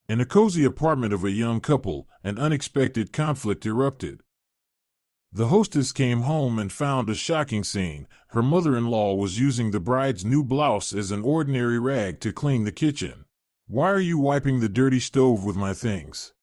In a cozy apartment of a young couple, an unexpected conflict erupted. The hostess came home and found a shocking scene. Her mother-in-law was using the bride's new blouse as an ordinary rag to clean the kitchen. "Why are you wiping the dirty stove with my things?"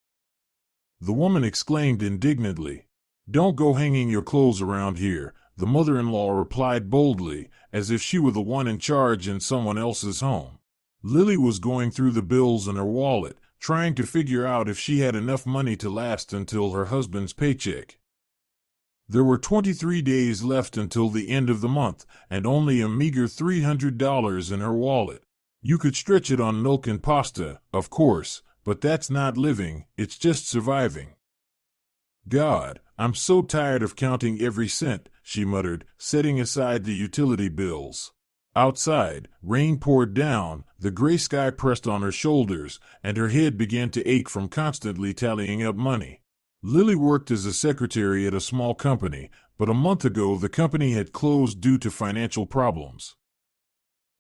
the woman exclaimed indignantly. "Don't go hanging your clothes around here," the mother-in-law replied boldly, as if she were the one in charge in someone else's home. Lily was going through the bills in her wallet, trying to figure out if she had enough money to last until her husband's paycheck. There were 23 days left until the end of the month, and only a meager $300 in her wallet. You could stretch it on milk and pasta, of course, but that's not living, it's just surviving. "God, I'm so tired of counting every cent," she muttered, setting aside the utility bills. Outside, rain poured down, the gray sky pressed on her shoulders, and her head began to ache from constantly tallying up money. Lily worked as a secretary at a small company, but a month ago the company had closed due to financial problems.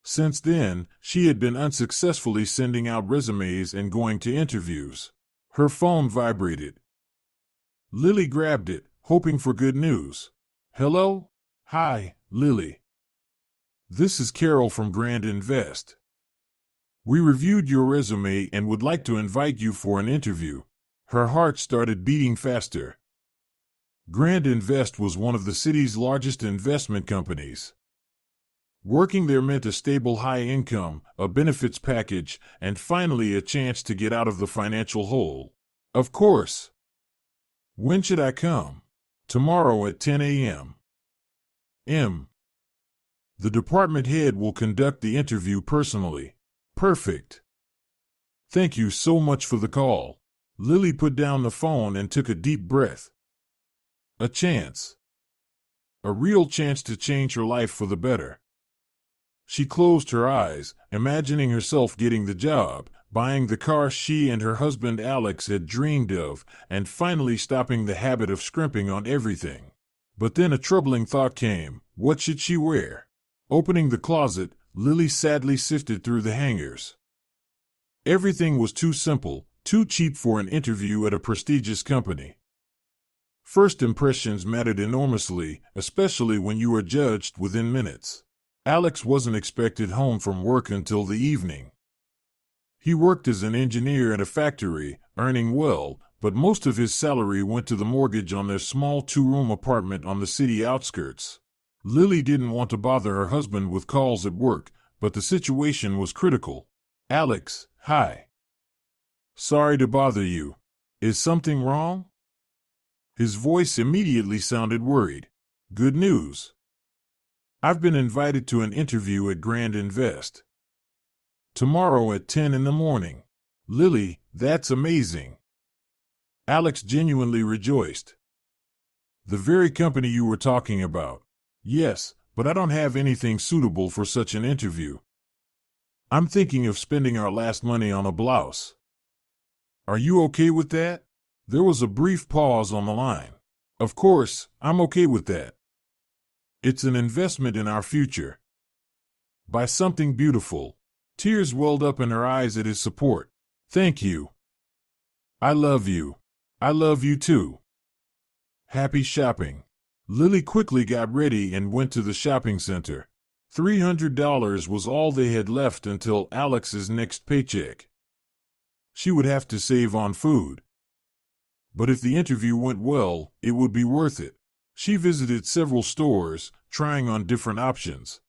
Since then, she had been unsuccessfully sending out resumes and going to interviews. Her phone vibrated. Lily grabbed it, hoping for good news. "Hello? Hi, Lily. This is Carol from Grand Invest. We reviewed your resume and would like to invite you for an interview." Her heart started beating faster. Grand Invest was one of the city's largest investment companies. Working there meant a stable high income, a benefits package, and finally a chance to get out of the financial hole. "Of course. When should I come?" "Tomorrow at 10 a.m. The department head will conduct the interview personally." "Perfect. Thank you so much for the call." Lily put down the phone and took a deep breath. A chance. A real chance to change her life for the better. She closed her eyes, imagining herself getting the job, buying the car she and her husband Alex had dreamed of, and finally stopping the habit of scrimping on everything. But then a troubling thought came. What should she wear? Opening the closet, Lily sadly sifted through the hangers. Everything was too simple, too cheap for an interview at a prestigious company. First impressions mattered enormously, especially when you were judged within minutes. Alex wasn't expected home from work until the evening. He worked as an engineer at a factory, earning well, but most of his salary went to the mortgage on their small two-room apartment on the city outskirts. Lily didn't want to bother her husband with calls at work, but the situation was critical. "Alex, hi. Sorry to bother you. Is something wrong?" His voice immediately sounded worried. "Good news. I've been invited to an interview at Grand Invest. Tomorrow at 10 in the morning. "Lily, that's amazing." Alex genuinely rejoiced. "The very company you were talking about." "Yes, but I don't have anything suitable for such an interview. I'm thinking of spending our last money on a blouse. Are you okay with that?" There was a brief pause on the line. "Of course, I'm okay with that. It's an investment in our future. Buy something beautiful." Tears welled up in her eyes at his support. "Thank you. I love you. I love you too. Happy shopping." Lily quickly got ready and went to the shopping center. $300 was all they had left until Alex's next paycheck. She would have to save on food. But if the interview went well, it would be worth it. She visited several stores, trying on different options.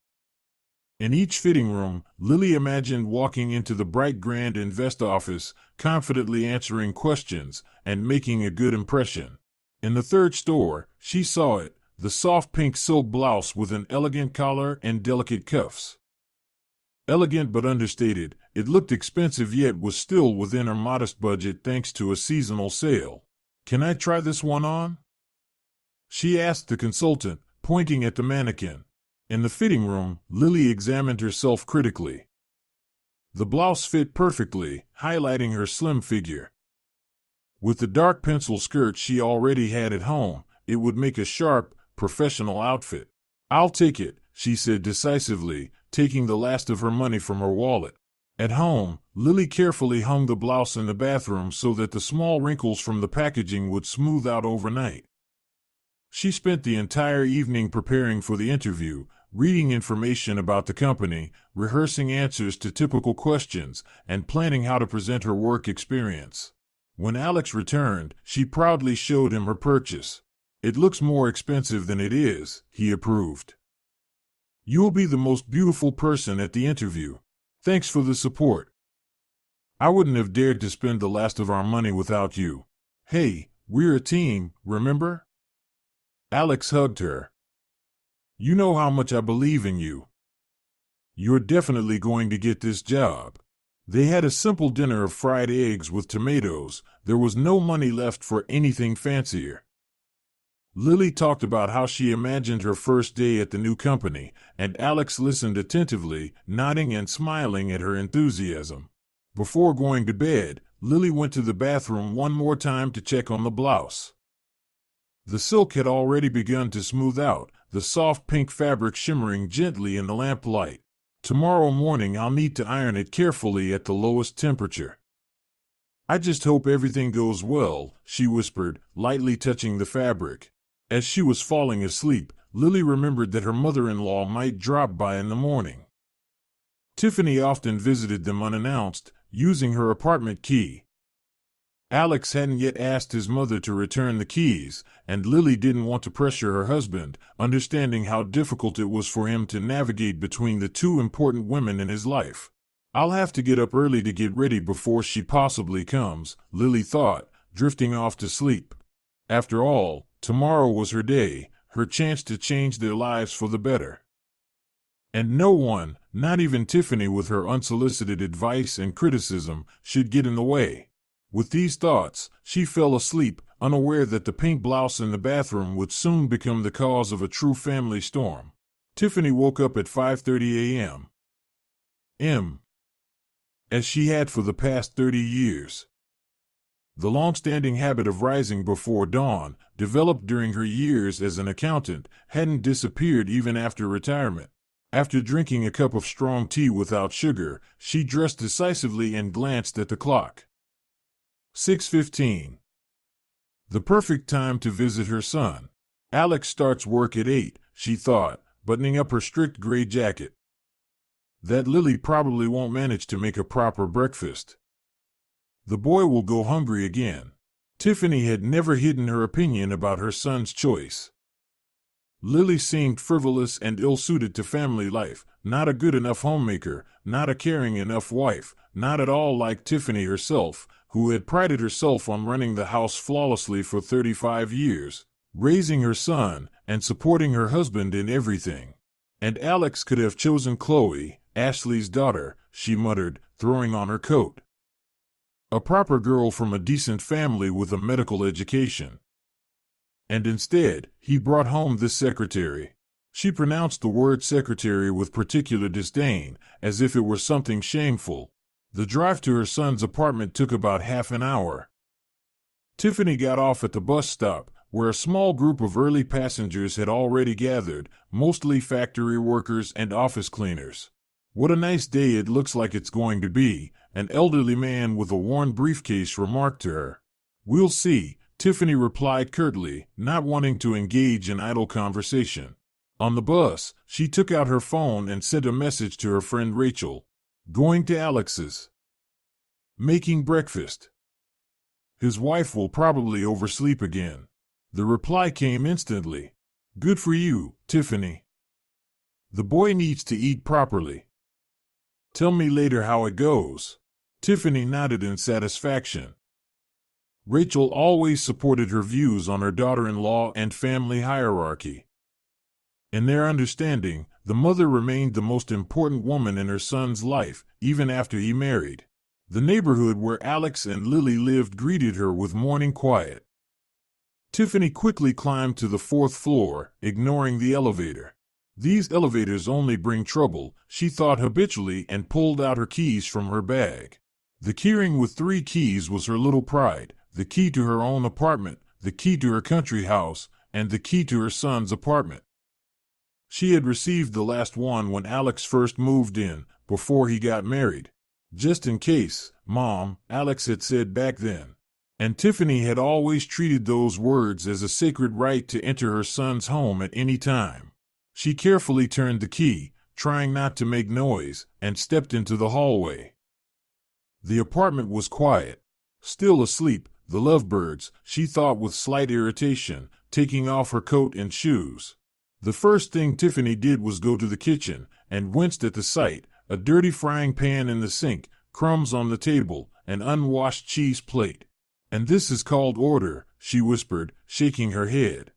In each fitting room, Lily imagined walking into the bright Grand Invest office, confidently answering questions, and making a good impression. In the third store, she saw it, the soft pink silk blouse with an elegant collar and delicate cuffs. Elegant but understated, it looked expensive yet was still within her modest budget thanks to a seasonal sale. "Can I try this one on?" she asked the consultant, pointing at the mannequin. In the fitting room, Lily examined herself critically. The blouse fit perfectly, highlighting her slim figure. With the dark pencil skirt she already had at home, it would make a sharp, professional outfit. "I'll take it," she said decisively, taking the last of her money from her wallet. At home, Lily carefully hung the blouse in the bathroom so that the small wrinkles from the packaging would smooth out overnight. She spent the entire evening preparing for the interview, reading information about the company, rehearsing answers to typical questions, and planning how to present her work experience. When Alex returned, she proudly showed him her purchase. "It looks more expensive than it is," he approved. "You'll be the most beautiful person at the interview. Thanks for the support. I wouldn't have dared to spend the last of our money without you. Hey, we're a team, remember?" Alex hugged her. "You know how much I believe in you. You're definitely going to get this job." They had a simple dinner of fried eggs with tomatoes. There was no money left for anything fancier. Lily talked about how she imagined her first day at the new company, and Alex listened attentively, nodding and smiling at her enthusiasm. Before going to bed, Lily went to the bathroom one more time to check on the blouse. The silk had already begun to smooth out, the soft pink fabric shimmering gently in the lamplight. "Tomorrow morning I'll need to iron it carefully at the lowest temperature. I just hope everything goes well," she whispered, lightly touching the fabric. As she was falling asleep, Lily remembered that her mother-in-law might drop by in the morning. Tiffany often visited them unannounced, using her apartment key. Alex hadn't yet asked his mother to return the keys, and Lily didn't want to pressure her husband, understanding how difficult it was for him to navigate between the two important women in his life. "I'll have to get up early to get ready before she possibly comes," Lily thought, drifting off to sleep. After all, tomorrow was her day, her chance to change their lives for the better. And no one, not even Tiffany with her unsolicited advice and criticism, should get in the way. With these thoughts, she fell asleep, unaware that the pink blouse in the bathroom would soon become the cause of a true family storm. Tiffany woke up at 5:30 a.m. As she had for the past 30 years. The long-standing habit of rising before dawn, developed during her years as an accountant, hadn't disappeared even after retirement. After drinking a cup of strong tea without sugar, she dressed decisively and glanced at the clock. 6:15. The perfect time to visit her son. Alex starts work at 8, she thought, buttoning up her strict gray jacket. That Lily probably won't manage to make a proper breakfast. The boy will go hungry again. Tiffany had never hidden her opinion about her son's choice. Lily seemed frivolous and ill-suited to family life, not a good enough homemaker, not a caring enough wife, not at all like Tiffany herself, who had prided herself on running the house flawlessly for 35 years, raising her son, and supporting her husband in everything. And Alex could have chosen Chloe, Ashley's daughter, she muttered, throwing on her coat. A proper girl from a decent family with a medical education. And instead, he brought home this secretary. She pronounced the word secretary with particular disdain, as if it were something shameful. The drive to her son's apartment took about half an hour. Tiffany got off at the bus stop, where a small group of early passengers had already gathered, mostly factory workers and office cleaners. "What a nice day it looks like it's going to be," an elderly man with a worn briefcase remarked to her. "We'll see," Tiffany replied curtly, not wanting to engage in idle conversation. On the bus, she took out her phone and sent a message to her friend Rachel. "Going to Alex's. Making breakfast. His wife will probably oversleep again." The reply came instantly. "Good for you, Tiffany. The boy needs to eat properly. Tell me later how it goes." Tiffany nodded in satisfaction. Rachel always supported her views on her daughter-in-law and family hierarchy. In their understanding, the mother remained the most important woman in her son's life, even after he married. The neighborhood where Alex and Lily lived greeted her with morning quiet. Tiffany quickly climbed to the 4th floor, ignoring the elevator. These elevators only bring trouble, she thought habitually, and pulled out her keys from her bag. The keyring with 3 keys was her little pride, the key to her own apartment, the key to her country house, and the key to her son's apartment. She had received the last one when Alex first moved in, before he got married. Just in case, Mom, Alex had said back then. And Tiffany had always treated those words as a sacred right to enter her son's home at any time. She carefully turned the key, trying not to make noise, and stepped into the hallway. The apartment was quiet. Still asleep, the lovebirds, she thought with slight irritation, taking off her coat and shoes. The first thing Tiffany did was go to the kitchen, and winced at the sight: a dirty frying pan in the sink, crumbs on the table, an unwashed cheese plate. "And this is called order," she whispered, shaking her head.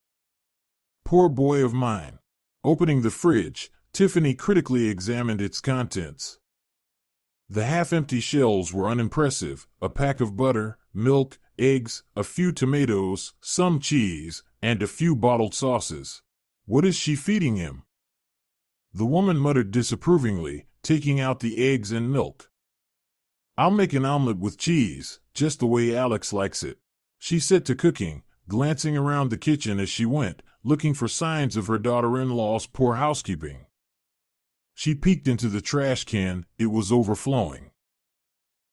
Poor boy of mine. Opening the fridge, Tiffany critically examined its contents. The half-empty shelves were unimpressive: a pack of butter, milk, eggs, a few tomatoes, some cheese, and a few bottled sauces. What is she feeding him? The woman muttered disapprovingly, taking out the eggs and milk. "I'll make an omelet with cheese, just the way Alex likes it." She set to cooking, glancing around the kitchen as she went, looking for signs of her daughter-in-law's poor housekeeping. She peeked into the trash can; it was overflowing.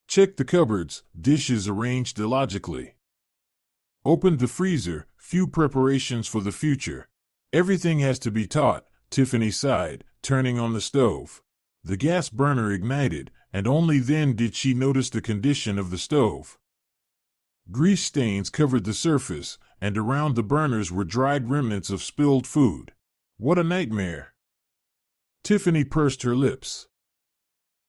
Checked the cupboards, dishes arranged illogically. Opened the freezer, few preparations for the future. Everything has to be taught, Tiffany sighed, turning on the stove. The gas burner ignited, and only then did she notice the condition of the stove. Grease stains covered the surface, and around the burners were dried remnants of spilled food. What a nightmare! Tiffany pursed her lips.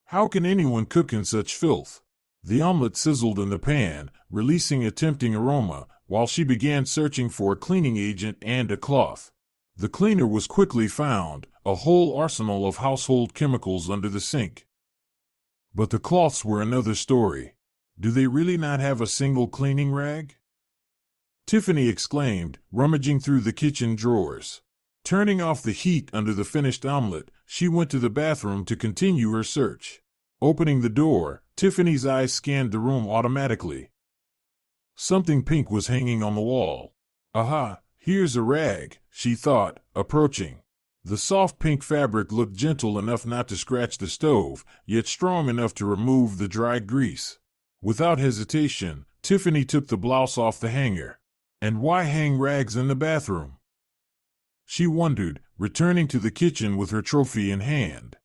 How can anyone cook in such filth? The omelet sizzled in the pan, releasing a tempting aroma, while she began searching for a cleaning agent and a cloth. The cleaner was quickly found, a whole arsenal of household chemicals under the sink. But the cloths were another story. Do they really not have a single cleaning rag? Tiffany exclaimed, rummaging through the kitchen drawers. Turning off the heat under the finished omelet, she went to the bathroom to continue her search. Opening the door, Tiffany's eyes scanned the room automatically. Something pink was hanging on the wall. Aha, here's a rag, she thought, approaching. The soft pink fabric looked gentle enough not to scratch the stove, yet strong enough to remove the dry grease. Without hesitation, Tiffany took the blouse off the hanger. And why hang rags in the bathroom? She wondered, returning to the kitchen with her trophy in hand.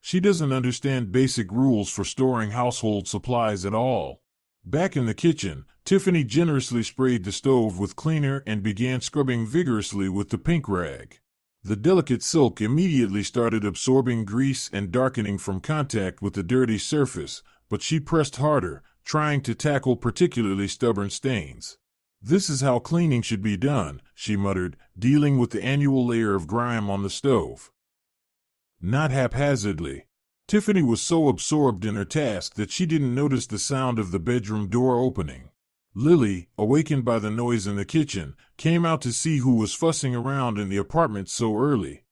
She doesn't understand basic rules for storing household supplies at all. Back in the kitchen, Tiffany generously sprayed the stove with cleaner and began scrubbing vigorously with the pink rag. The delicate silk immediately started absorbing grease and darkening from contact with the dirty surface, but she pressed harder, trying to tackle particularly stubborn stains. This is how cleaning should be done, she muttered, dealing with the annual layer of grime on the stove. Not haphazardly. Tiffany was so absorbed in her task that she didn't notice the sound of the bedroom door opening. Lily, awakened by the noise in the kitchen, came out to see who was fussing around in the apartment so early.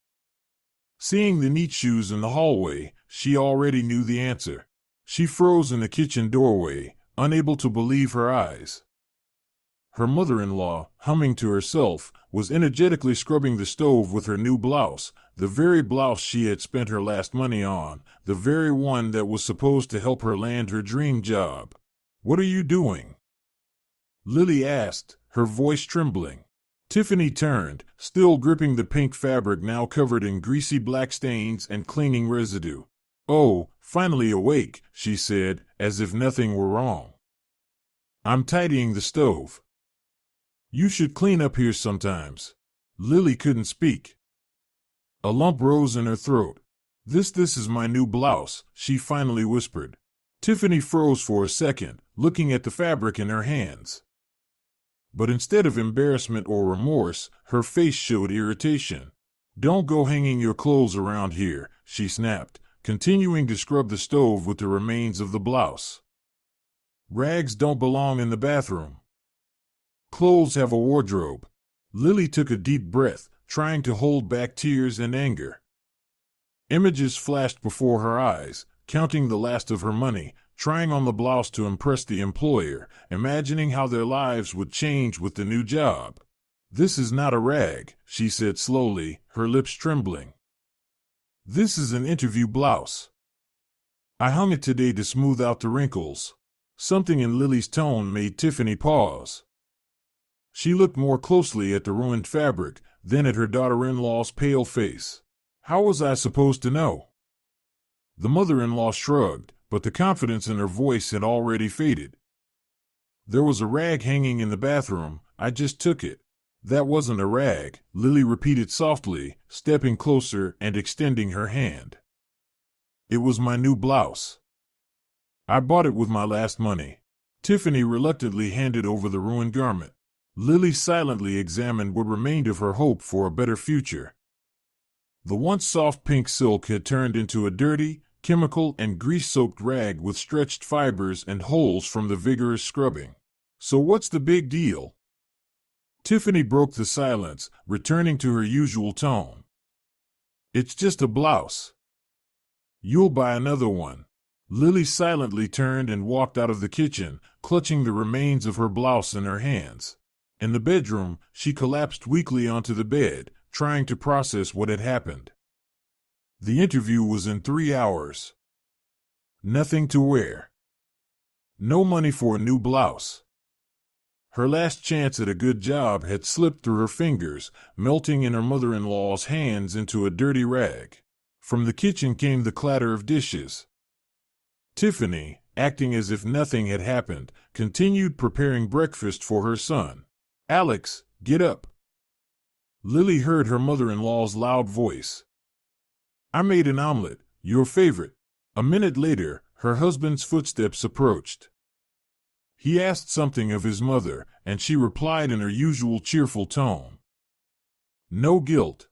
Seeing the neat shoes in the hallway, she already knew the answer. She froze in the kitchen doorway, unable to believe her eyes. Her mother-in-law, humming to herself, was energetically scrubbing the stove with her new blouse, the very blouse she had spent her last money on, the very one that was supposed to help her land her dream job. "What are you doing?" Lily asked, her voice trembling. Tiffany turned, still gripping the pink fabric now covered in greasy black stains and cleaning residue. "Oh, finally awake," she said, as if nothing were wrong. "I'm tidying the stove." "You should clean up here sometimes." Lily couldn't speak. A lump rose in her throat. This is my new blouse," she finally whispered. Tiffany froze for a second, looking at the fabric in her hands. But instead of embarrassment or remorse, her face showed irritation. "Don't go hanging your clothes around here," she snapped, continuing to scrub the stove with the remains of the blouse. "Rags don't belong in the bathroom. Clothes have a wardrobe." Lily took a deep breath, trying to hold back tears and anger. Images flashed before her eyes, counting the last of her money, trying on the blouse to impress the employer, imagining how their lives would change with the new job. "This is not a rag," she said slowly, her lips trembling. "This is an interview blouse." I hung it today to smooth out the wrinkles. Something in Lily's tone made Tiffany pause. She looked more closely at the ruined fabric, then at her daughter-in-law's pale face. How was I supposed to know? The mother-in-law shrugged, but the confidence in her voice had already faded. There was a rag hanging in the bathroom. I just took it. That wasn't a rag, Lily repeated softly, stepping closer and extending her hand. It was my new blouse. I bought it with my last money. Tiffany reluctantly handed over the ruined garment. Lily silently examined what remained of her hope for a better future. The once soft pink silk had turned into a dirty, chemical and grease-soaked rag with stretched fibers and holes from the vigorous scrubbing. So what's the big deal? Tiffany broke the silence, returning to her usual tone. It's just a blouse. You'll buy another one. Lily silently turned and walked out of the kitchen, clutching the remains of her blouse in her hands. In the bedroom, she collapsed weakly onto the bed, trying to process what had happened. The interview was in 3 hours. Nothing to wear. No money for a new blouse. Her last chance at a good job had slipped through her fingers, melting in her mother-in-law's hands into a dirty rag. From the kitchen came the clatter of dishes. Tiffany, acting as if nothing had happened, continued preparing breakfast for her son. Alex, get up. Lily heard her mother-in-law's loud voice. I made an omelet, your favorite. A minute later, her husband's footsteps approached. He asked something of his mother, and she replied in her usual cheerful tone. No guilt.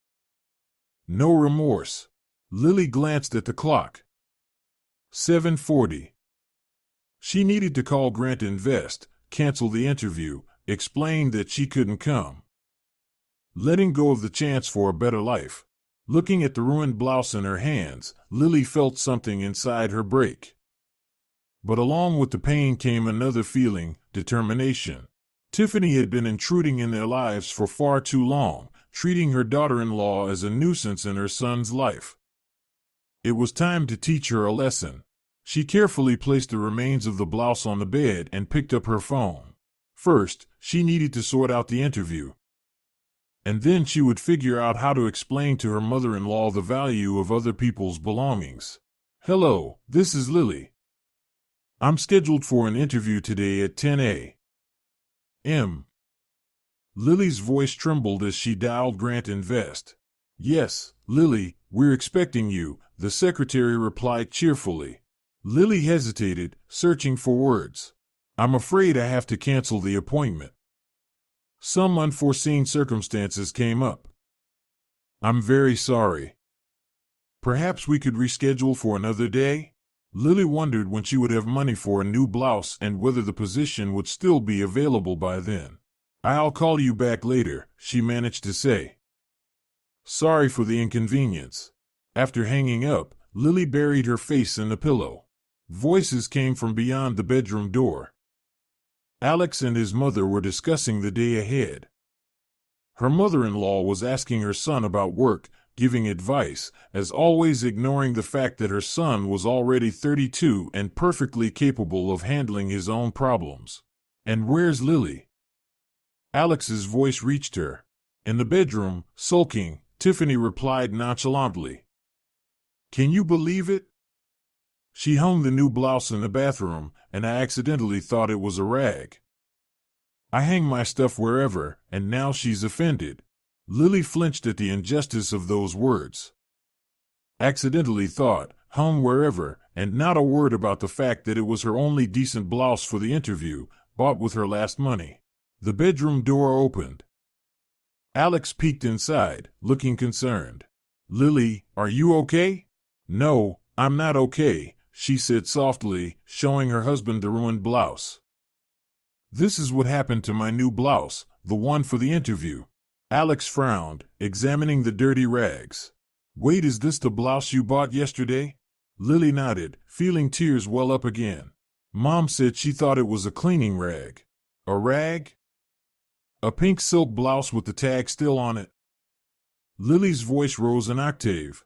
No remorse. Lily glanced at the clock. 7:40. She needed to call Grant Invest, cancel the interview, explain that she couldn't come. Letting go of the chance for a better life. Looking at the ruined blouse in her hands, Lily felt something inside her break. But along with the pain came another feeling, determination. Tiffany had been intruding in their lives for far too long, treating her daughter-in-law as a nuisance in her son's life. It was time to teach her a lesson. She carefully placed the remains of the blouse on the bed and picked up her phone. First, she needed to sort out the interview. And then she would figure out how to explain to her mother-in-law the value of other people's belongings. Hello, this is Lily. I'm scheduled for an interview today at 10 a.m. Lily's voice trembled as she dialed Grant Invest. Yes, Lily, we're expecting you, the secretary replied cheerfully. Lily hesitated, searching for words. I'm afraid I have to cancel the appointment. Some unforeseen circumstances came up. I'm very sorry. Perhaps we could reschedule for another day? Lily wondered when she would have money for a new blouse and whether the position would still be available by then. I'll call you back later, she managed to say. Sorry for the inconvenience. After hanging up, Lily buried her face in the pillow. Voices came from beyond the bedroom door. Alex and his mother were discussing the day ahead. Her mother-in-law was asking her son about work, giving advice, as always ignoring the fact that her son was already 32 and perfectly capable of handling his own problems. And where's Lily? Alex's voice reached her. In the bedroom, sulking, Tiffany replied nonchalantly. Can you believe it? She hung the new blouse in the bathroom, and I accidentally thought it was a rag. I hang my stuff wherever, and now she's offended. Lily flinched at the injustice of those words. Accidentally thought, hung wherever, and not a word about the fact that it was her only decent blouse for the interview, bought with her last money. The bedroom door opened. Alex peeked inside, looking concerned. Lily, are you okay? No, I'm not okay, she said softly, showing her husband the ruined blouse. This is what happened to my new blouse, the one for the interview. Alex frowned, examining the dirty rags. Wait, is this the blouse you bought yesterday? Lily nodded, feeling tears well up again. Mom said she thought it was a cleaning rag. A rag? A pink silk blouse with the tag still on it. Lily's voice rose an octave.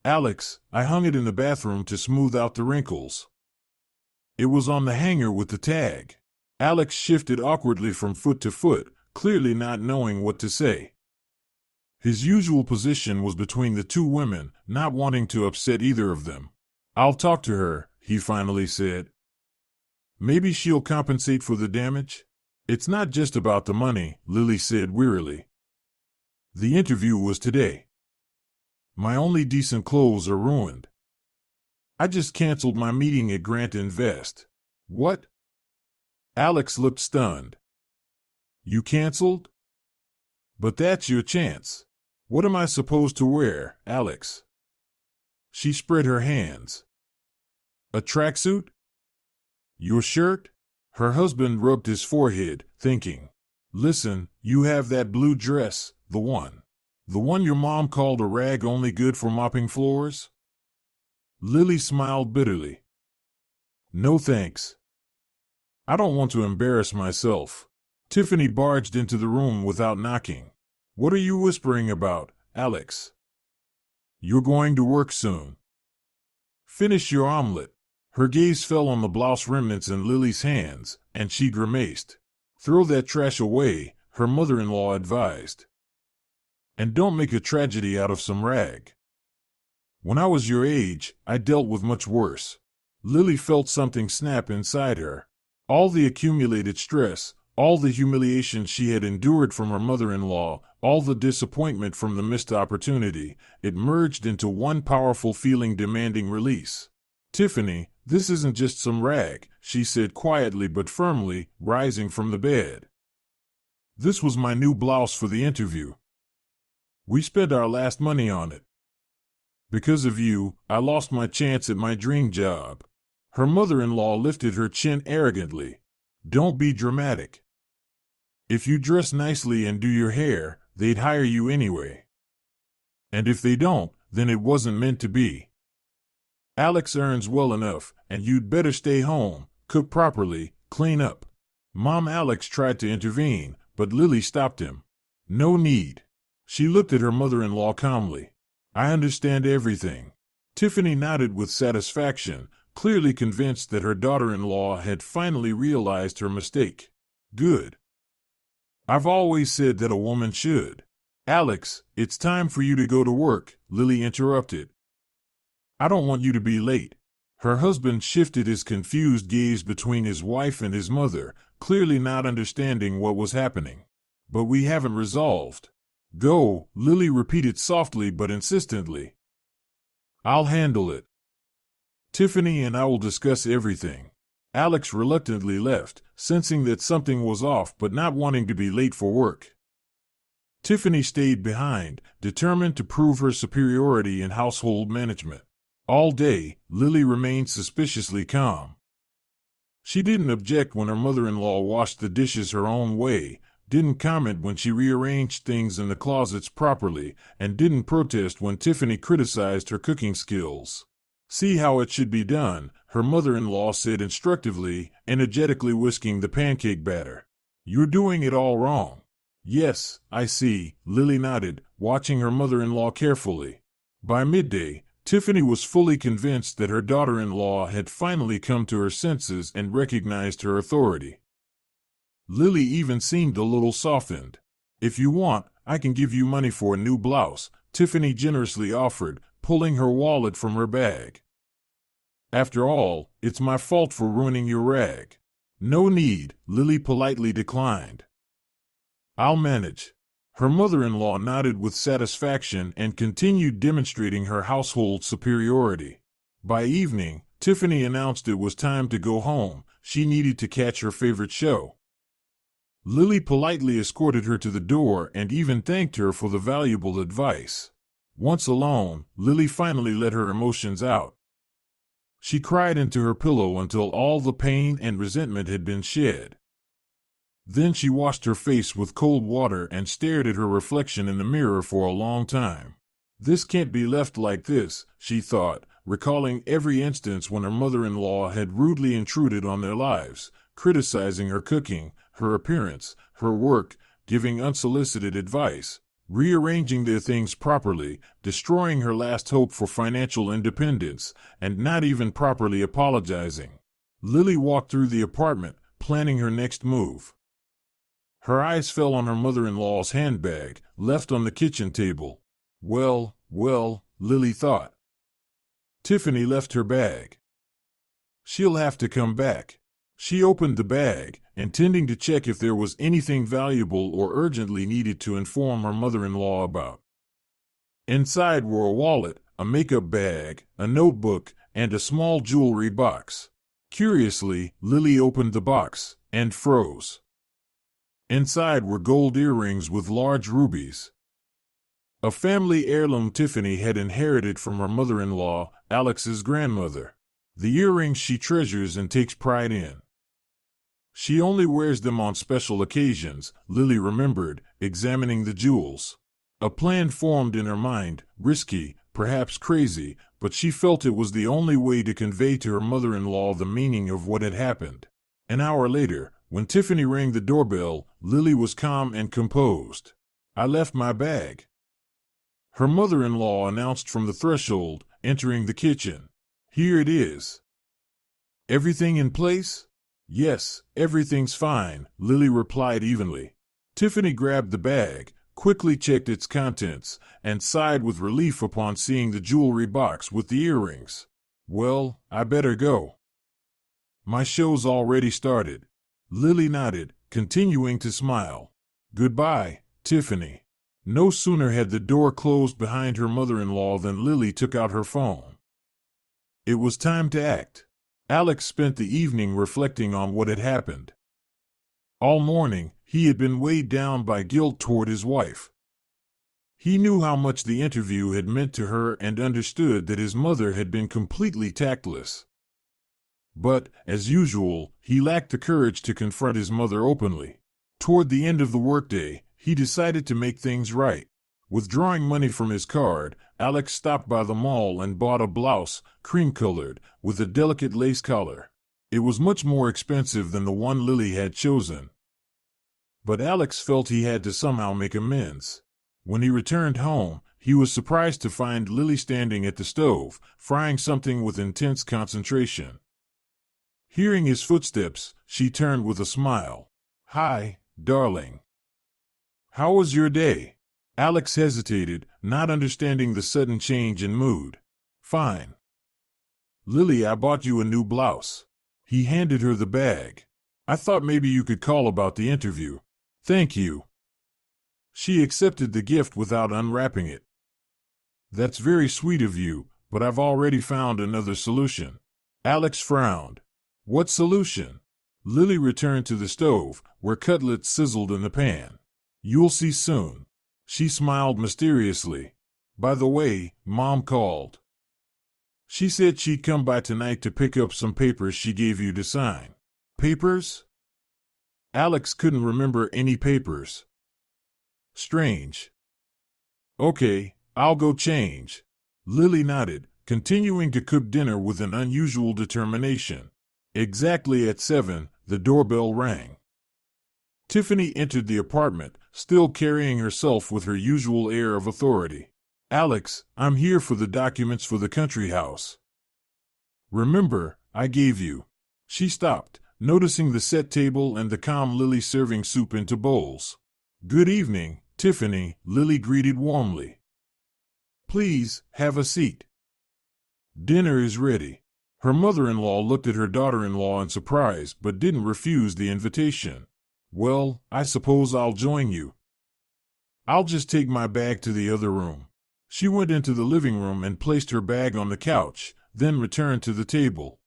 Alex, I hung it in the bathroom to smooth out the wrinkles. It was on the hanger with the tag. Alex shifted awkwardly from foot to foot, clearly not knowing what to say. His usual position was between the two women, not wanting to upset either of them. I'll talk to her, he finally said. Maybe she'll compensate for the damage? It's not just about the money, Lily said wearily. The interview was today. My only decent clothes are ruined. I just canceled my meeting at Grant Invest. What? Alex looked stunned. You canceled? But that's your chance. What am I supposed to wear, Alex? She spread her hands. A tracksuit? Your shirt? Her husband rubbed his forehead, thinking. Listen, you have that blue dress, the one your mom called a rag only good for mopping floors? Lily smiled bitterly. No thanks. I don't want to embarrass myself. Tiffany barged into the room without knocking. What are you whispering about, Alex? You're going to work soon. Finish your omelet. Her gaze fell on the blouse remnants in Lily's hands, and she grimaced. Throw that trash away, her mother-in-law advised. And don't make a tragedy out of some rag. When I was your age, I dealt with much worse. Lily felt something snap inside her. All the accumulated stress, all the humiliation she had endured from her mother-in-law, all the disappointment from the missed opportunity, it merged into one powerful feeling demanding release. Tiffany, this isn't just some rag, she said quietly but firmly, rising from the bed. This was my new blouse for the interview. We spent our last money on it. Because of you, I lost my chance at my dream job. Her mother-in-law lifted her chin arrogantly. Don't be dramatic. If you dress nicely and do your hair, they'd hire you anyway. And if they don't, then it wasn't meant to be. Alex earns well enough, and you'd better stay home, cook properly, clean up. Mom Alex tried to intervene, but Lily stopped him. No need. She looked at her mother-in-law calmly. I understand everything. Tiffany nodded with satisfaction, clearly convinced that her daughter-in-law had finally realized her mistake. Good. I've always said that a woman should. Alex, it's time for you to go to work, Lily interrupted. I don't want you to be late. Her husband shifted his confused gaze between his wife and his mother, clearly not understanding what was happening. But we haven't resolved. Go, Lily repeated softly but insistently. I'll handle it. Tiffany and I will discuss everything. Alex reluctantly left, sensing that something was off but not wanting to be late for work. Tiffany stayed behind, determined to prove her superiority in household management. All day, Lily remained suspiciously calm. She didn't object when her mother-in-law washed the dishes her own way, didn't comment when she rearranged things in the closets properly, and didn't protest when Tiffany criticized her cooking skills. See how it should be done, her mother-in-law said instructively, energetically whisking the pancake batter. You're doing it all wrong. Yes, I see, Lily nodded, watching her mother-in-law carefully. By midday, Tiffany was fully convinced that her daughter-in-law had finally come to her senses and recognized her authority. Lily even seemed a little softened. If you want, I can give you money for a new blouse, Tiffany generously offered, pulling her wallet from her bag. After all, it's my fault for ruining your rag. No need, Lily politely declined. I'll manage. Her mother-in-law nodded with satisfaction and continued demonstrating her household superiority. By evening, Tiffany announced it was time to go home. She needed to catch her favorite show. Lily politely escorted her to the door and even thanked her for the valuable advice. Once alone, Lily finally let her emotions out. She cried into her pillow until all the pain and resentment had been shed. Then she washed her face with cold water and stared at her reflection in the mirror for a long time. This can't be left like this, she thought, recalling every instance when her mother-in-law had rudely intruded on their lives, criticizing her cooking, her appearance, her work, giving unsolicited advice. rearranging their things properly, destroying her last hope for financial independence, and not even properly apologizing. Lily walked through the apartment, planning her next move. Her eyes fell on her mother-in-law's handbag, left on the kitchen table. Well, Lily thought. Tiffany left her bag. She'll have to come back. She opened the bag, intending to check if there was anything valuable or urgently needed to inform her mother-in-law about. Inside were a wallet, a makeup bag, a notebook, and a small jewelry box. Curiously, Lily opened the box and froze. Inside were gold earrings with large rubies. A family heirloom Tiffany had inherited from her mother-in-law, Alex's grandmother. The earrings she treasures and takes pride in. She only wears them on special occasions, Lily remembered, examining the jewels. A plan formed in her mind, risky, perhaps crazy, but she felt it was the only way to convey to her mother-in-law the meaning of what had happened. An hour later, when Tiffany rang the doorbell, Lily was calm and composed. "I left my bag," her mother-in-law announced from the threshold, entering the kitchen. "Here it is." "Everything in place?" "Yes, everything's fine," Lily replied evenly. Tiffany grabbed the bag, quickly checked its contents, and sighed with relief upon seeing the jewelry box with the earrings. "Well, I better go. My show's already started." Lily nodded, continuing to smile. "Goodbye, Tiffany." No sooner had the door closed behind her mother-in-law than Lily took out her phone. It was time to act. Alex spent the evening reflecting on what had happened. All morning, he had been weighed down by guilt toward his wife. He knew how much the interview had meant to her and understood that his mother had been completely tactless. But, as usual, he lacked the courage to confront his mother openly. Toward the end of the workday, he decided to make things right. Withdrawing money from his card, Alex stopped by the mall and bought a blouse, cream-colored, with a delicate lace collar. It was much more expensive than the one Lily had chosen. But Alex felt he had to somehow make amends. When he returned home, he was surprised to find Lily standing at the stove, frying something with intense concentration. Hearing his footsteps, she turned with a smile. "Hi, darling. How was your day?" Alex hesitated, not understanding the sudden change in mood. "Fine. Lily, I bought you a new blouse." He handed her the bag. "I thought maybe you could call about the interview." "Thank you." She accepted the gift without unwrapping it. "That's very sweet of you, but I've already found another solution." Alex frowned. "What solution?" Lily returned to the stove, where cutlets sizzled in the pan. "You'll see soon." She smiled mysteriously. "By the way, Mom called. She said she'd come by tonight to pick up some papers she gave you to sign." "Papers?" Alex couldn't remember any papers. Strange. "Okay, I'll go change." Lily nodded, continuing to cook dinner with an unusual determination. Exactly at 7, the doorbell rang. Tiffany entered the apartment, still carrying herself with her usual air of authority. "Alex, I'm here for the documents for the country house. Remember, I gave you." She stopped, noticing the set table and the calm Lily serving soup into bowls. "Good evening, Tiffany," Lily greeted warmly. "Please, have a seat. Dinner is ready." Her mother-in-law looked at her daughter-in-law in surprise but didn't refuse the invitation. "Well, I suppose I'll join you. I'll just take my bag to the other room." She went into the living room and placed her bag on the couch, then returned to the table.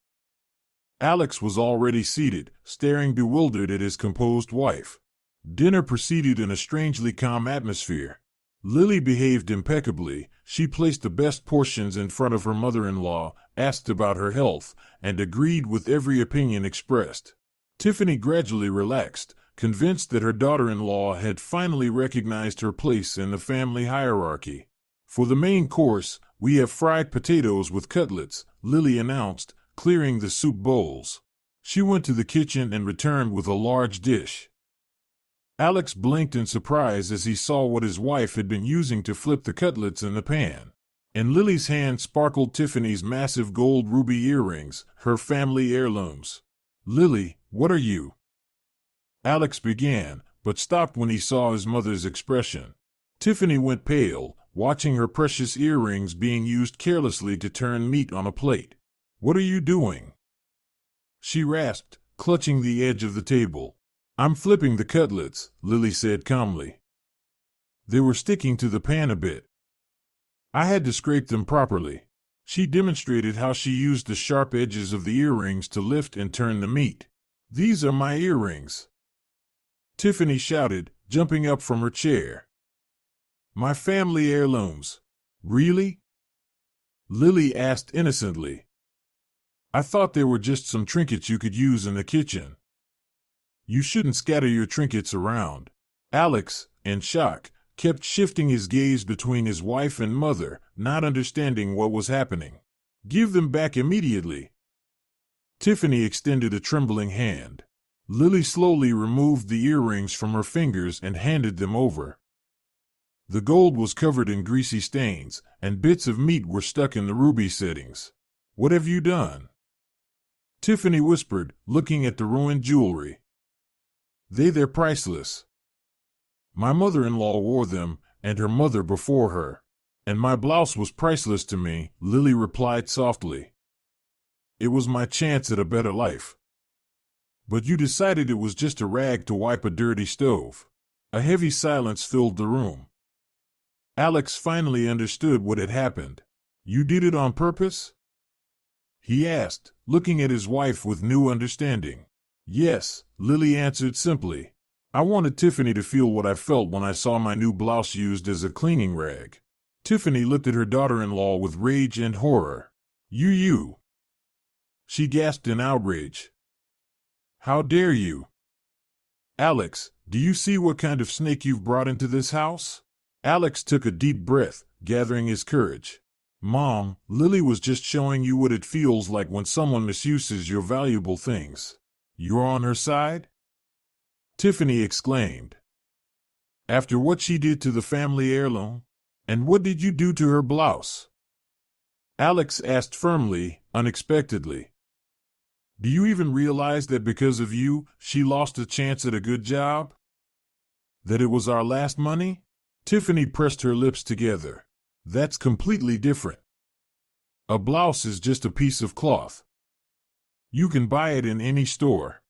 Alex was already seated, staring bewildered at his composed wife. Dinner proceeded in a strangely calm atmosphere. Lily behaved impeccably. She placed the best portions in front of her mother-in-law, asked about her health, and agreed with every opinion expressed. Tiffany gradually relaxed, convinced that her daughter-in-law had finally recognized her place in the family hierarchy. "For the main course, we have fried potatoes with cutlets," Lily announced, clearing the soup bowls. She went to the kitchen and returned with a large dish. Alex blinked in surprise as he saw what his wife had been using to flip the cutlets in the pan. In Lily's hand sparkled Tiffany's massive gold ruby earrings, her family heirlooms. "Lily, what are you?" Alex began, but stopped when he saw his mother's expression. Tiffany went pale, watching her precious earrings being used carelessly to turn meat on a plate. "What are you doing?" she rasped, clutching the edge of the table. "I'm flipping the cutlets," Lily said calmly. They were sticking to the pan a bit. "I had to scrape them properly." She demonstrated how she used the sharp edges of the earrings to lift and turn the meat. "These are my earrings," Tiffany shouted, jumping up from her chair. "My family heirlooms." "Really?" Lily asked innocently. "I thought they were just some trinkets you could use in the kitchen." "You shouldn't scatter your trinkets around." Alex, in shock, kept shifting his gaze between his wife and mother, not understanding what was happening. "Give them back immediately." Tiffany extended a trembling hand. Lily slowly removed the earrings from her fingers and handed them over. The gold was covered in greasy stains, and bits of meat were stuck in the ruby settings. "What have you done?" Tiffany whispered, looking at the ruined jewelry. They're priceless. My mother-in-law wore them, and her mother before her. And my blouse was priceless to me," Lily replied softly. "It was my chance at a better life. But you decided it was just a rag to wipe a dirty stove." A heavy silence filled the room. Alex finally understood what had happened. "You did it on purpose?" he asked, looking at his wife with new understanding. "Yes," Lily answered simply. "I wanted Tiffany to feel what I felt when I saw my new blouse used as a cleaning rag." Tiffany looked at her daughter-in-law with rage and horror. You! She gasped in outrage. "How dare you?" "Alex, do you see what kind of snake you've brought into this house?" Alex took a deep breath, gathering his courage. "Mom, Lily was just showing you what it feels like when someone misuses your valuable things. You're on her side?" Tiffany exclaimed. "After what she did to the family heirloom? And what did you do to her blouse?" Alex asked firmly, unexpectedly. "Do you even realize that because of you, she lost a chance at a good job? That it was our last money?" Tiffany pressed her lips together. "That's completely different. A blouse is just a piece of cloth. You can buy it in any store.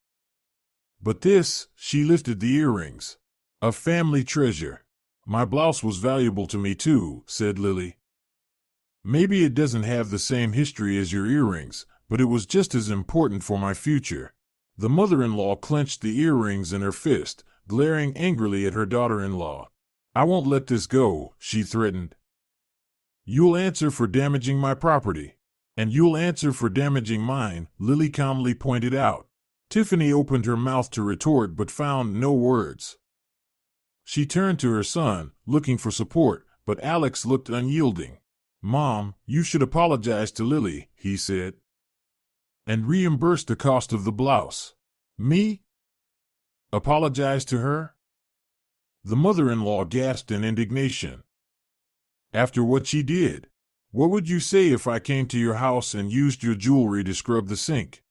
But this," she lifted the earrings. "A family treasure." "My blouse was valuable to me too," said Lily. "Maybe it doesn't have the same history as your earrings, but it was just as important for my future." The mother-in-law clenched the earrings in her fist, glaring angrily at her daughter-in-law. "I won't let this go," she threatened. "You'll answer for damaging my property. And you'll answer for damaging mine," Lily calmly pointed out. Tiffany opened her mouth to retort but found no words. She turned to her son, looking for support, but Alex looked unyielding. "Mom, you should apologize to Lily," he said. "And reimburse the cost of the blouse." "Me? Apologize to her?" The mother-in-law gasped in indignation. "After what she did? What would you say if I came to your house and used your jewelry to scrub the sink?"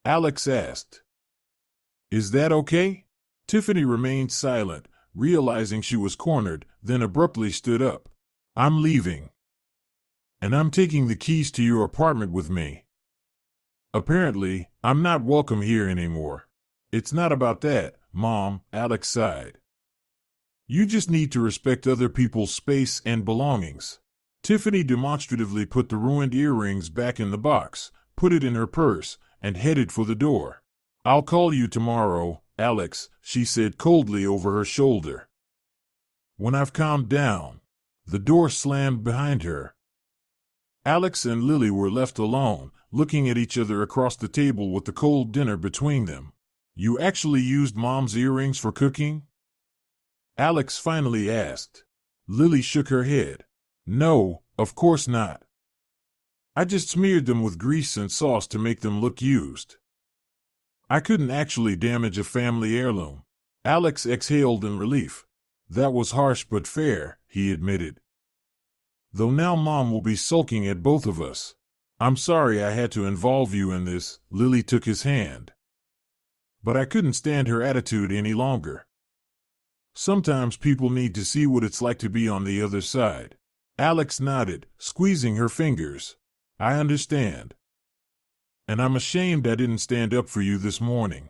Alex asked. "Is that okay?" Tiffany remained silent, realizing she was cornered, then abruptly stood up. "I'm leaving. And I'm taking the keys to your apartment with me. Apparently, I'm not welcome here anymore." "It's not about that, Mom," Alex sighed. "You just need to respect other people's space and belongings." Tiffany demonstratively put the ruined earrings back in the box, put it in her purse, and headed for the door. "I'll call you tomorrow, Alex," she said coldly over her shoulder. "When I've calmed down." The door slammed behind her. Alex and Lily were left alone, looking at each other across the table with the cold dinner between them. "You actually used Mom's earrings for cooking?" Alex finally asked. Lily shook her head. "No, of course not. I just smeared them with grease and sauce to make them look used. I couldn't actually damage a family heirloom." Alex exhaled in relief. That was harsh but fair, he admitted. Though now Mom will be sulking at both of us. I'm sorry I had to involve you in this. Lily took his hand. But I couldn't stand her attitude any longer. Sometimes people need to see what it's like to be on the other side. Alex nodded, squeezing her fingers. I understand. And I'm ashamed I didn't stand up for you this morning.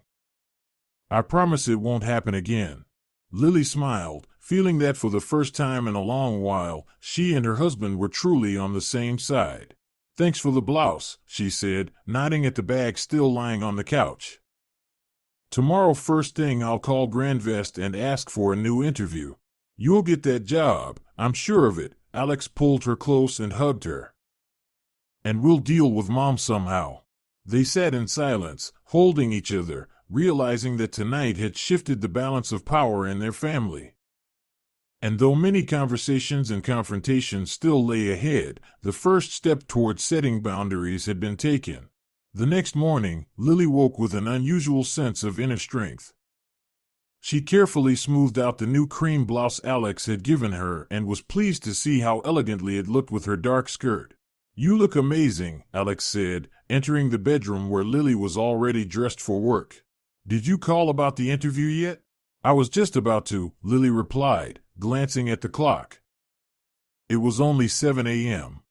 I promise it won't happen again. Lily smiled, feeling that for the first time in a long while, she and her husband were truly on the same side. Thanks for the blouse, she said, nodding at the bag still lying on the couch. Tomorrow first thing I'll call Grandvest and ask for a new interview. You'll get that job, I'm sure of it. Alex pulled her close and hugged her. And we'll deal with Mom somehow. They sat in silence, holding each other, realizing that tonight had shifted the balance of power in their family. And though many conversations and confrontations still lay ahead, the first step toward setting boundaries had been taken. The next morning, Lily woke with an unusual sense of inner strength. She carefully smoothed out the new cream blouse Alex had given her and was pleased to see how elegantly it looked with her dark skirt. You look amazing, Alex said, entering the bedroom where Lily was already dressed for work. Did you call about the interview yet? I was just about to, Lily replied, glancing at the clock. It was only 7 a.m.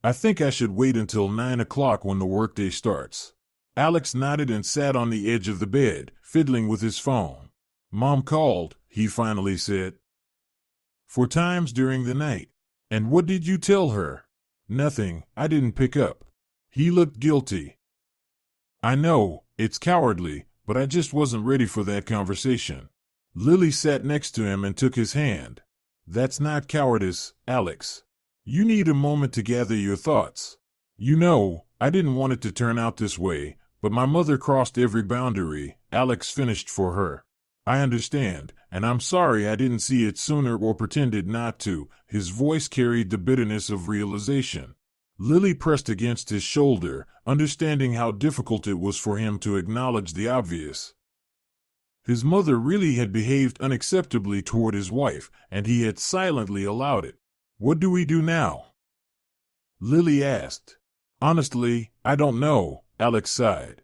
I think I should wait until 9 o'clock when the workday starts. Alex nodded and sat on the edge of the bed, fiddling with his phone. Mom called, he finally said. 4 times during the night. And what did you tell her? Nothing, I didn't pick up. He looked guilty. I know, it's cowardly, but I just wasn't ready for that conversation. Lily sat next to him and took his hand. That's not cowardice, Alex. You need a moment to gather your thoughts. You know, I didn't want it to turn out this way, but my mother crossed every boundary, Alex finished for her. I understand, and I'm sorry I didn't see it sooner or pretended not to. His voice carried the bitterness of realization. Lily pressed against his shoulder, understanding how difficult it was for him to acknowledge the obvious. His mother really had behaved unacceptably toward his wife, and he had silently allowed it. What do we do now? Lily asked. Honestly, I don't know, Alex sighed.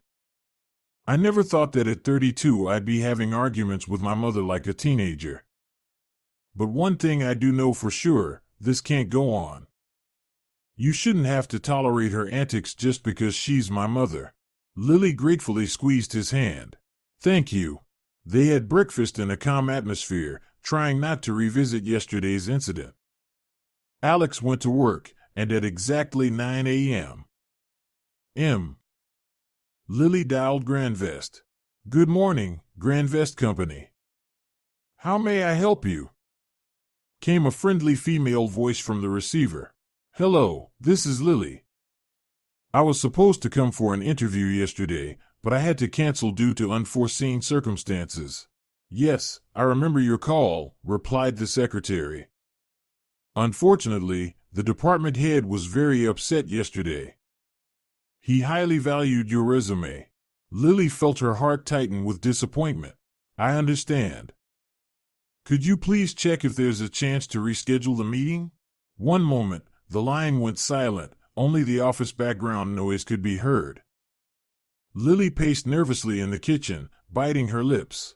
I never thought that at 32 I'd be having arguments with my mother like a teenager. But one thing I do know for sure, this can't go on. You shouldn't have to tolerate her antics just because she's my mother. Lily gratefully squeezed his hand. Thank you. They had breakfast in a calm atmosphere, trying not to revisit yesterday's incident. Alex went to work, and at exactly 9 a.m. Lily dialed Grandvest. Good morning, Grandvest Company. How may I help you? Came a friendly female voice from the receiver. Hello, this is Lily. I was supposed to come for an interview yesterday, but I had to cancel due to unforeseen circumstances. Yes, I remember your call, replied the secretary. Unfortunately, the department head was very upset yesterday. He highly valued your resume. Lily felt her heart tighten with disappointment. I understand. Could you please check if there's a chance to reschedule the meeting? One moment, the line went silent, only the office background noise could be heard. Lily paced nervously in the kitchen, biting her lips.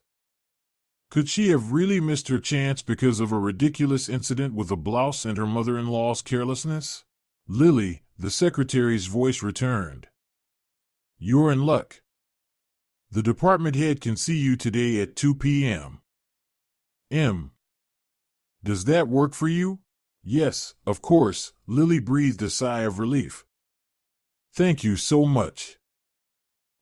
Could she have really missed her chance because of a ridiculous incident with a blouse and her mother-in-law's carelessness? Lily, the secretary's voice returned. You're in luck. The department head can see you today at 2 p.m. Does that work for you? Yes, of course, Lily breathed a sigh of relief. Thank you so much.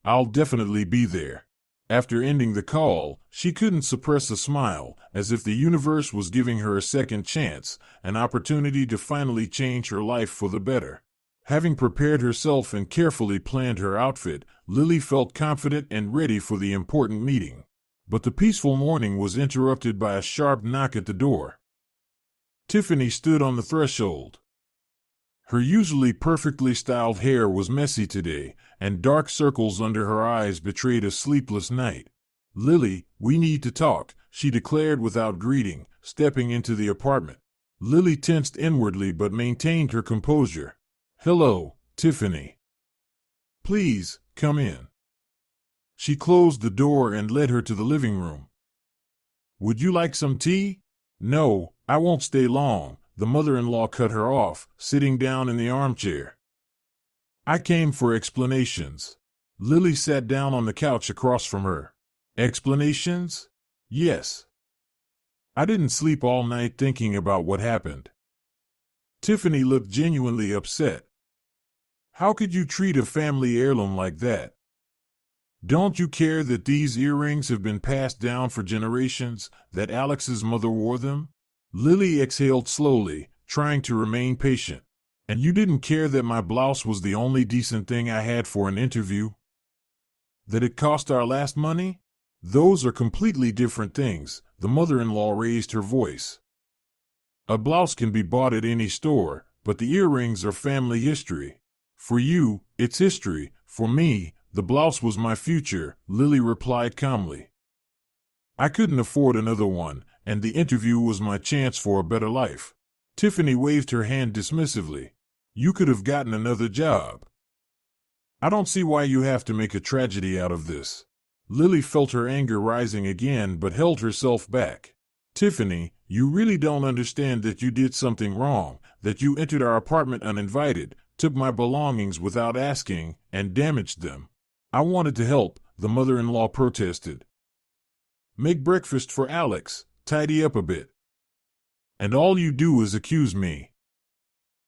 I'll definitely be there. After ending the call, she couldn't suppress a smile, as if the universe was giving her a second chance, an opportunity to finally change her life for the better. Having prepared herself and carefully planned her outfit, Lily felt confident and ready for the important meeting. But the peaceful morning was interrupted by a sharp knock at the door. Tiffany stood on the threshold. Her usually perfectly styled hair was messy today, and dark circles under her eyes betrayed a sleepless night. Lily, we need to talk, she declared without greeting, stepping into the apartment. Lily tensed inwardly but maintained her composure. Hello, Tiffany. Please, come in. She closed the door and led her to the living room. Would you like some tea? No, I won't stay long, the mother-in-law cut her off, sitting down in the armchair. I came for explanations. Lily sat down on the couch across from her. Explanations? Yes. I didn't sleep all night thinking about what happened. Tiffany looked genuinely upset. How could you treat a family heirloom like that? Don't you care that these earrings have been passed down for generations, that Alex's mother wore them? Lily exhaled slowly, trying to remain patient. And you didn't care that my blouse was the only decent thing I had for an interview? That it cost our last money? Those are completely different things, the mother-in-law raised her voice. A blouse can be bought at any store, but the earrings are family history. For you, it's history. For me, the blouse was my future, Lily replied calmly. I couldn't afford another one, and the interview was my chance for a better life. Tiffany waved her hand dismissively. You could have gotten another job. I don't see why you have to make a tragedy out of this. Lily felt her anger rising again but held herself back. Tiffany, you really don't understand that you did something wrong, that you entered our apartment uninvited, took my belongings without asking, and damaged them. I wanted to help, the mother-in-law protested. Make breakfast for Alex, tidy up a bit. And all you do is accuse me.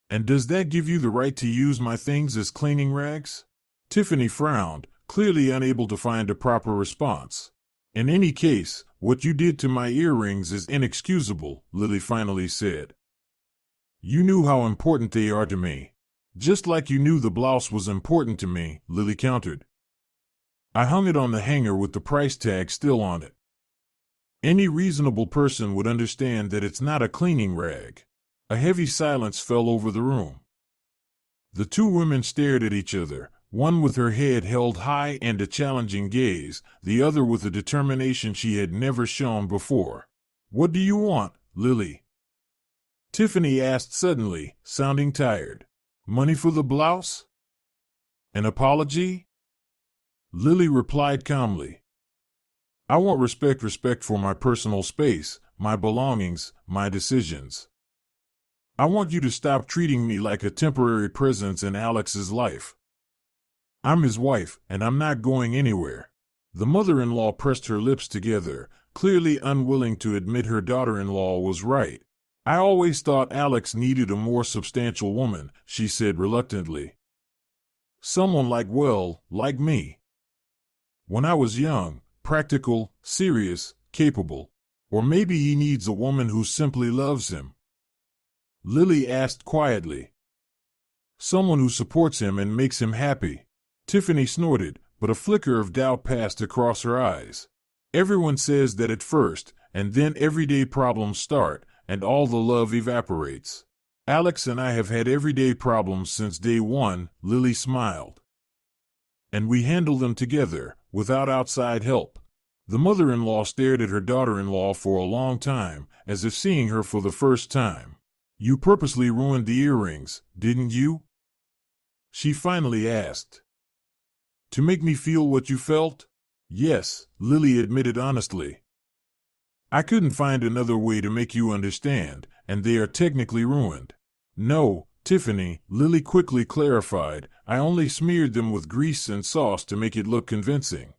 And does that give you the right to use my things as cleaning rags? Tiffany frowned, clearly unable to find a proper response. In any case, what you did to my earrings is inexcusable, Lily finally said. You knew how important they are to me. Just like you knew the blouse was important to me, Lily countered. I hung it on the hanger with the price tag still on it. Any reasonable person would understand that it's not a cleaning rag. A heavy silence fell over the room. The two women stared at each other, one with her head held high and a challenging gaze, the other with a determination she had never shown before. What do you want, Lily? Tiffany asked suddenly, sounding tired. Money for the blouse? An apology? Lily replied calmly. I want respect for my personal space, my belongings, my decisions. I want you to stop treating me like a temporary presence in Alex's life. I'm his wife, and I'm not going anywhere. The mother-in-law pressed her lips together, clearly unwilling to admit her daughter-in-law was right. I always thought Alex needed a more substantial woman, she said reluctantly. Someone like me. When I was young, practical, serious, capable. Or maybe he needs a woman who simply loves him. Lily asked quietly. Someone who supports him and makes him happy. Tiffany snorted, but a flicker of doubt passed across her eyes. Everyone says that at first, and then everyday problems start, and all the love evaporates. Alex and I have had everyday problems since day one, Lily smiled. And we handle them together, without outside help. The mother-in-law stared at her daughter-in-law for a long time, as if seeing her for the first time. You purposely ruined the earrings, didn't you? She finally asked. To make me feel what you felt? Yes, Lily admitted honestly. I couldn't find another way to make you understand, and they are technically ruined. No, Tiffany, Lily quickly clarified, I only smeared them with grease and sauce to make it look convincing.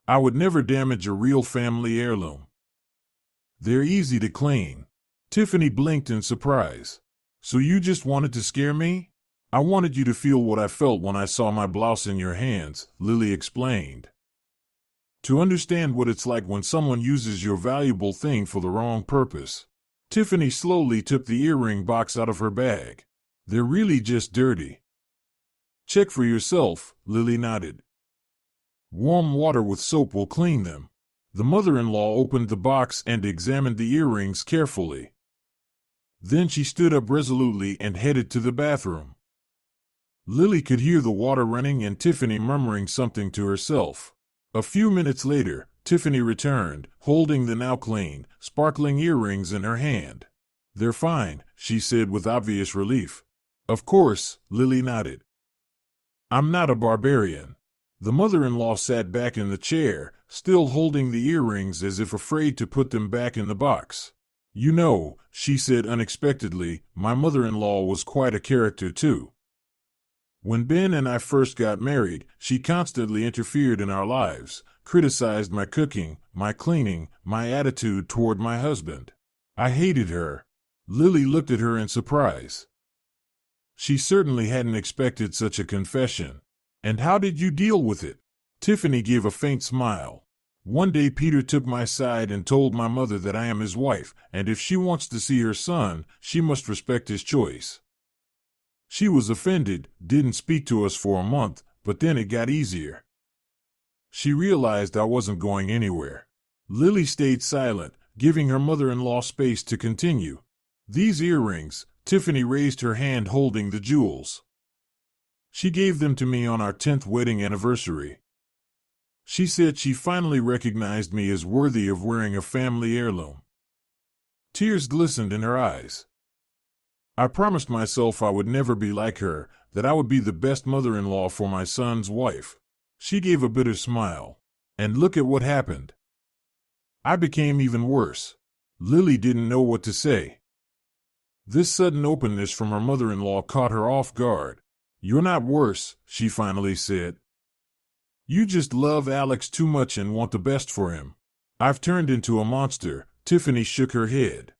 I would never damage a real family heirloom. They're easy to clean. Tiffany blinked in surprise. So you just wanted to scare me? I wanted you to feel what I felt when I saw my blouse in your hands, Lily explained. To understand what it's like when someone uses your valuable thing for the wrong purpose. Tiffany slowly took the earring box out of her bag. They're really just dirty. Check for yourself, Lily nodded. Warm water with soap will clean them. The mother-in-law opened the box and examined the earrings carefully. Then she stood up resolutely and headed to the bathroom. Lily could hear the water running and Tiffany murmuring something to herself. A few minutes later, Tiffany returned, holding the now clean, sparkling earrings in her hand. "They're fine," she said with obvious relief. "Of course," Lily nodded. "I'm not a barbarian." The mother-in-law sat back in the chair, still holding the earrings as if afraid to put them back in the box. "You know," she said unexpectedly, "my mother-in-law was quite a character too. When Ben and I first got married, she constantly interfered in our lives, criticized my cooking, my cleaning, my attitude toward my husband. I hated her." Lily looked at her in surprise. She certainly hadn't expected such a confession. "And how did you deal with it?" Tiffany gave a faint smile. "One day Peter took my side and told my mother that I am his wife, and if she wants to see her son, she must respect his choice. She was offended, didn't speak to us for a month, but then it got easier. She realized I wasn't going anywhere." Lily stayed silent, giving her mother-in-law space to continue. "These earrings," Tiffany raised her hand holding the jewels. "She gave them to me on our 10th wedding anniversary. She said she finally recognized me as worthy of wearing a family heirloom." Tears glistened in her eyes. "I promised myself I would never be like her, that I would be the best mother-in-law for my son's wife." She gave a bitter smile. "And look at what happened. I became even worse." Lily didn't know what to say. This sudden openness from her mother-in-law caught her off guard. "You're not worse," she finally said. "You just love Alex too much and want the best for him." "I've turned into a monster," Tiffany shook her head.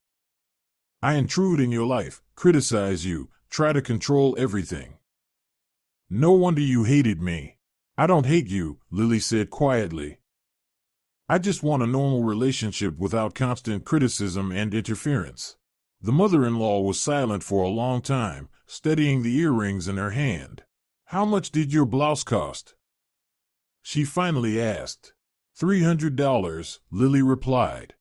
"I intrude in your life, criticize you, try to control everything. No wonder you hated me." "I don't hate you," Lily said quietly. "I just want a normal relationship without constant criticism and interference." The mother-in-law was silent for a long time, studying the earrings in her hand. "How much did your blouse cost?" she finally asked. $300, Lily replied.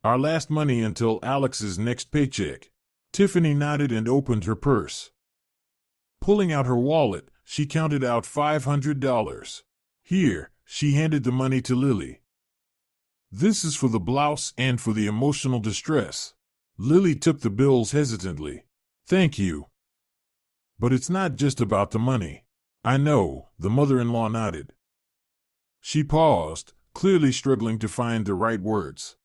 "Our last money until Alex's next paycheck." Tiffany nodded and opened her purse. Pulling out her wallet, she counted out $500. "Here," she handed the money to Lily. "This is for the blouse and for the emotional distress." Lily took the bills hesitantly. "Thank you. But it's not just about the money." "I know," the mother-in-law nodded. She paused, clearly struggling to find the right words.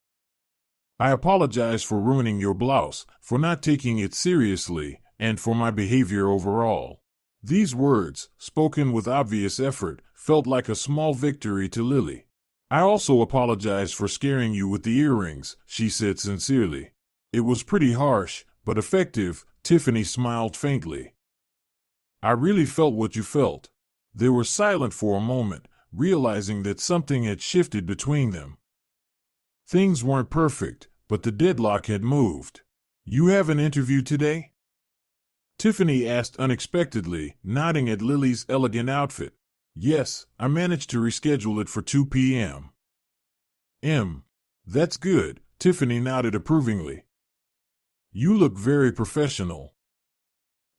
"I apologize for ruining your blouse, for not taking it seriously, and for my behavior overall." These words, spoken with obvious effort, felt like a small victory to Lily. "I also apologize for scaring you with the earrings," she said sincerely. "It was pretty harsh, but effective." Tiffany smiled faintly. "I really felt what you felt." They were silent for a moment, realizing that something had shifted between them. Things weren't perfect, but the deadlock had moved. "You have an interview today?" Tiffany asked unexpectedly, nodding at Lily's elegant outfit. "Yes, I managed to reschedule it for 2 p.m. That's good," Tiffany nodded approvingly. "You look very professional."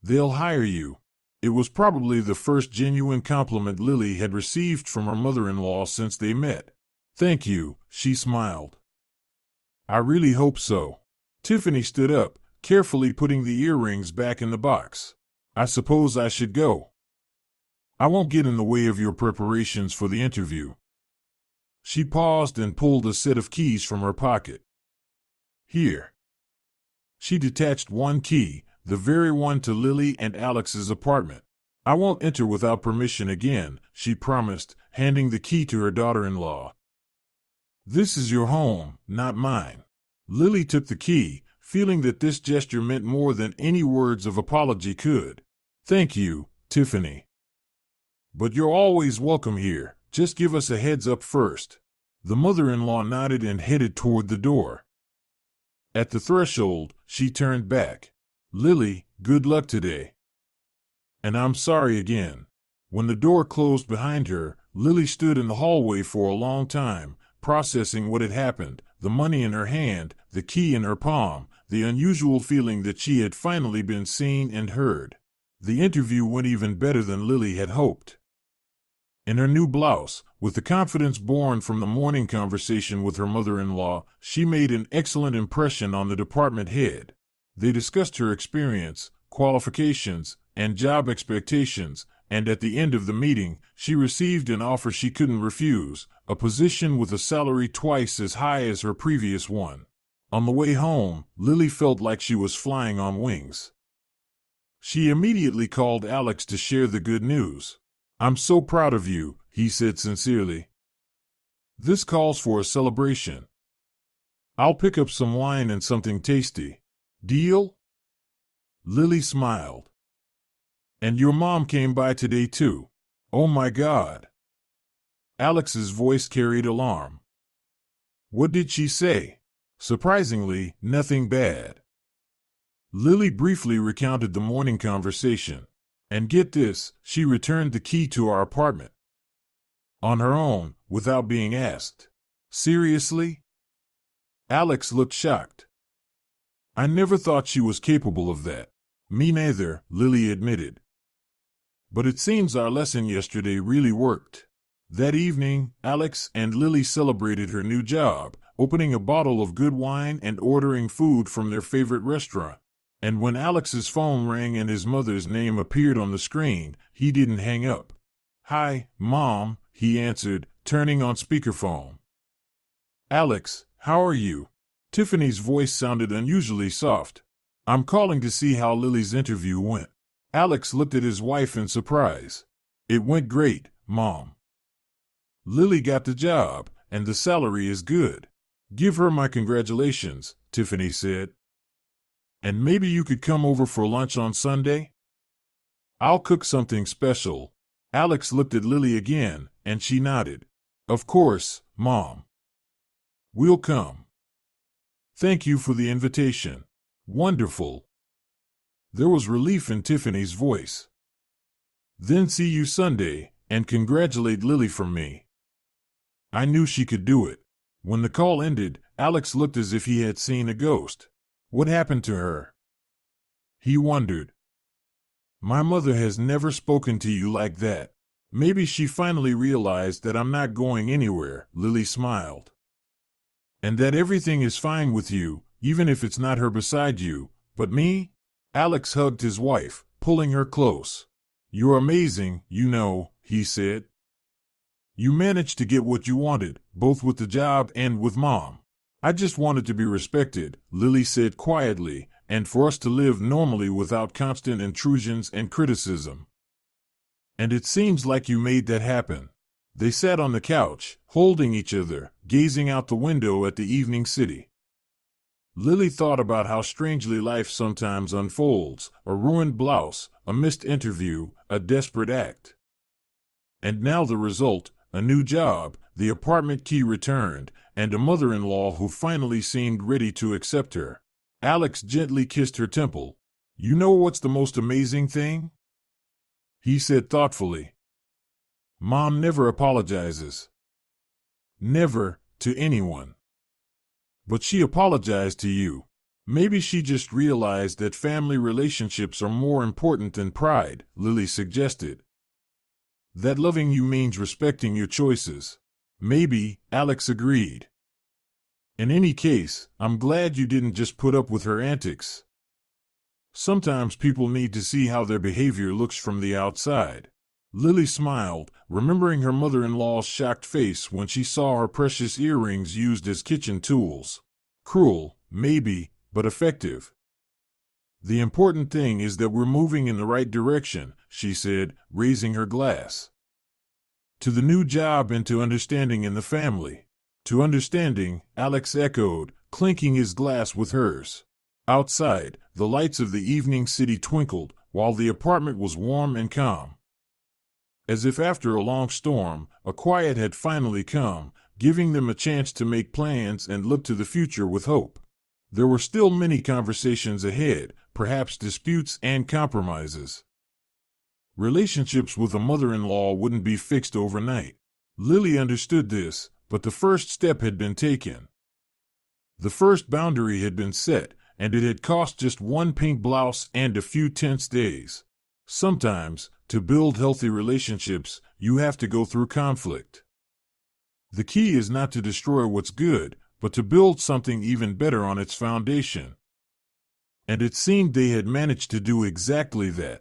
"They'll hire you." It was probably the first genuine compliment Lily had received from her mother-in-law since they met. "Thank you," she smiled. "I really hope so." Tiffany stood up, carefully putting the earrings back in the box. "I suppose I should go. I won't get in the way of your preparations for the interview." She paused and pulled a set of keys from her pocket. "Here." She detached one key, the very one to Lily and Alex's apartment. "I won't enter without permission again," she promised, handing the key to her daughter-in-law. "This is your home, not mine." Lily took the key, feeling that this gesture meant more than any words of apology could. "Thank you, Tiffany. But you're always welcome here, just give us a heads up first." The mother-in-law nodded and headed toward the door. At the threshold, she turned back. "Lily, good luck today. And I'm sorry again." When the door closed behind her, Lily stood in the hallway for a long time, processing what had happened, the money in her hand, the key in her palm, the unusual feeling that she had finally been seen and heard. The interview went even better than Lily had hoped. In her new blouse, With the confidence born from the morning conversation with her mother-in-law, she made an excellent impression on the department head. They discussed her experience, qualifications, and job expectations, and at the end of the meeting, she received an offer she couldn't refuse, a position with a salary twice as high as her previous one. On the way home, Lily felt like she was flying on wings. She immediately called Alex to share the good news. "I'm so proud of you," he said sincerely. "This calls for a celebration. I'll pick up some wine and something tasty. Deal?" Lily smiled. "And your mom came by today too. Oh my God." Alex's voice carried alarm. "What did she say?" "Surprisingly, nothing bad." Lily briefly recounted the morning conversation. "And get this, she returned the key to our apartment. On her own, without being asked." "Seriously?" Alex looked shocked. "I never thought she was capable of that." "Me neither," Lily admitted. "But it seems our lesson yesterday really worked." That evening, Alex and Lily celebrated her new job, opening a bottle of good wine and ordering food from their favorite restaurant. And when Alex's phone rang and his mother's name appeared on the screen, he didn't hang up. "Hi, Mom," he answered, turning on speakerphone. "Alex, how are you?" Tiffany's voice sounded unusually soft. "I'm calling to see how Lily's interview went." Alex looked at his wife in surprise. "It went great, Mom. Lily got the job, and the salary is good." "Give her my congratulations," Tiffany said. "And maybe you could come over for lunch on Sunday? I'll cook something special." Alex looked at Lily again, and she nodded. "Of course, Mom. We'll come. Thank you for the invitation." "Wonderful." There was relief in Tiffany's voice. "Then see you Sunday, and congratulate Lily from me." I knew she could do it. When the call ended, Alex looked as if he had seen a ghost. "What happened to her?" he wondered. "My mother has never spoken to you like that." "Maybe she finally realized that I'm not going anywhere," Lily smiled. "And that everything is fine with you, even if it's not her beside you, but me?" Alex hugged his wife, pulling her close. "You're amazing, you know," he said. "You managed to get what you wanted, both with the job and with Mom." "I just wanted to be respected," Lily said quietly, "and for us to live normally without constant intrusions and criticism. And it seems like you made that happen." They sat on the couch, holding each other, gazing out the window at the evening city. Lily thought about how strangely life sometimes unfolds: a ruined blouse, a missed interview, a desperate act. And now the result: a new job, the apartment key returned, and a mother-in-law who finally seemed ready to accept her. Alex gently kissed her temple. "You know what's the most amazing thing?" he said thoughtfully. "Mom never apologizes. Never, to anyone. But she apologized to you. Maybe she just realized that family relationships are more important than pride," Lily suggested. "That loving you means respecting your choices." "Maybe," Alex agreed. "In any case, I'm glad you didn't just put up with her antics. Sometimes people need to see how their behavior looks from the outside." Lily smiled, remembering her mother-in-law's shocked face when she saw her precious earrings used as kitchen tools. Cruel, maybe, but effective. "The important thing is that we're moving in the right direction," she said, raising her glass. "To the new job and to understanding in the family." "To understanding," Alex echoed, clinking his glass with hers. Outside, the lights of the evening city twinkled, while the apartment was warm and calm. As if after a long storm, a quiet had finally come, giving them a chance to make plans and look to the future with hope. There were still many conversations ahead, perhaps disputes and compromises. Relationships with a mother-in-law wouldn't be fixed overnight. Lily understood this, but the first step had been taken. The first boundary had been set, and it had cost just one pink blouse and a few tense days. Sometimes, to build healthy relationships, you have to go through conflict. The key is not to destroy what's good, but to build something even better on its foundation. And it seemed they had managed to do exactly that.